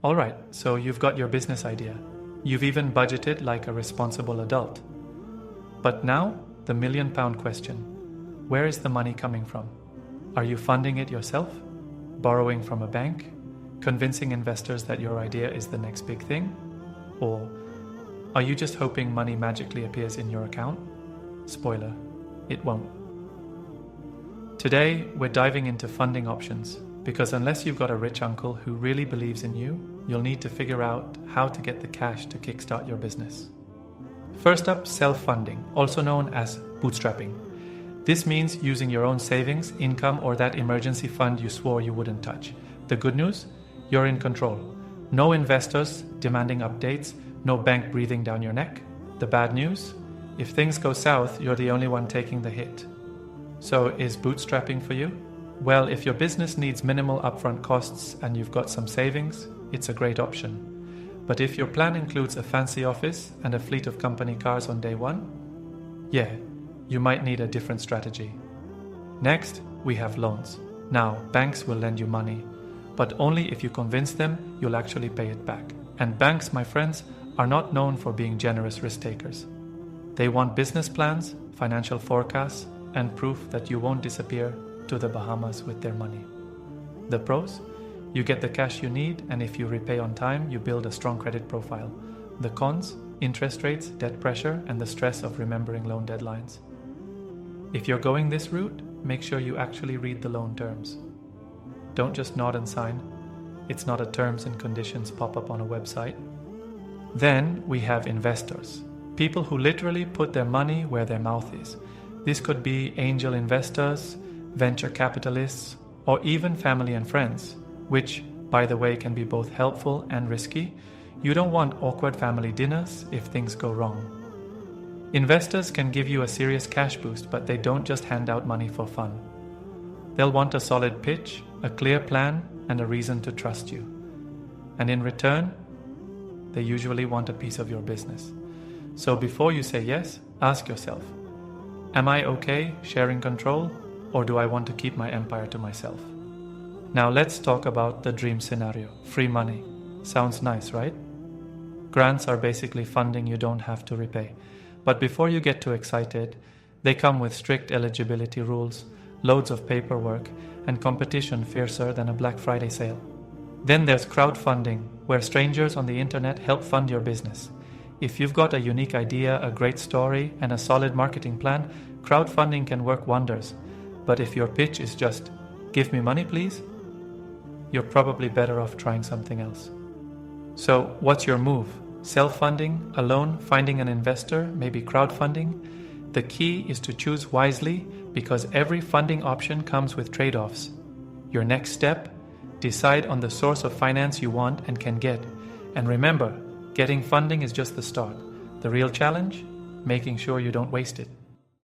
Alright, so you've got your business idea. You've even budgeted like a responsible adult. But now, the £1,000,000 question. Where is the money coming from? Are you funding it yourself? Borrowing from a bank? Convincing investors that your idea is the next big thing? Or are you just hoping money magically appears in your account? Spoiler, it won't. Today, we're diving into funding options, because unless you've got a rich uncle who really believes in you, you'll need to figure out how to get the cash to kickstart your business. First up, self-funding, also known as bootstrapping. This means using your own savings, income, or that emergency fund you swore you wouldn't touch. The good news? You're in control. No investors demanding updates, no bank breathing down your neck. The bad news? If things go south, you're the only one taking the hit. So is bootstrapping for you? Well, if your business needs minimal upfront costs and you've got some savings, it's a great option. But if your plan includes a fancy office and a fleet of company cars on day one, yeah, you might need a different strategy. Next, we have loans. Now, banks will lend you money, but only if you convince them you'll actually pay it back. And banks, my friends, are not known for being generous risk takers. They want business plans, financial forecasts, and proof that you won't disappear to the Bahamas with their money. The pros? You get the cash you need, and if you repay on time, you build a strong credit profile. The cons? Interest rates, debt pressure, and the stress of remembering loan deadlines. If you're going this route, make sure you actually read the loan terms. Don't just nod and sign. It's not a terms and conditions pop-up on a website. Then we have investors. People who literally put their money where their mouth is. This could be angel investors, venture capitalists, or even family and friends, which, by the way, can be both helpful and risky. You don't want awkward family dinners if things go wrong. Investors can give you a serious cash boost, but they don't just hand out money for fun. They'll want a solid pitch, a clear plan, and a reason to trust you. And in return, they usually want a piece of your business. So before you say yes, ask yourself, am I okay sharing control, or do I want to keep my empire to myself? Now let's talk about the dream scenario, free money. Sounds nice, right? Grants are basically funding you don't have to repay. But before you get too excited, they come with strict eligibility rules, loads of paperwork, and competition fiercer than a Black Friday sale. Then there's crowdfunding, where strangers on the internet help fund your business. If you've got a unique idea, a great story, and a solid marketing plan, crowdfunding can work wonders. But if your pitch is just, give me money please, you're probably better off trying something else. So what's your move? Self-funding, a loan, finding an investor, maybe crowdfunding? The key is to choose wisely, because every funding option comes with trade-offs. Your next step? Decide on the source of finance you want and can get. And remember, getting funding is just the start. The real challenge? Making sure you don't waste it.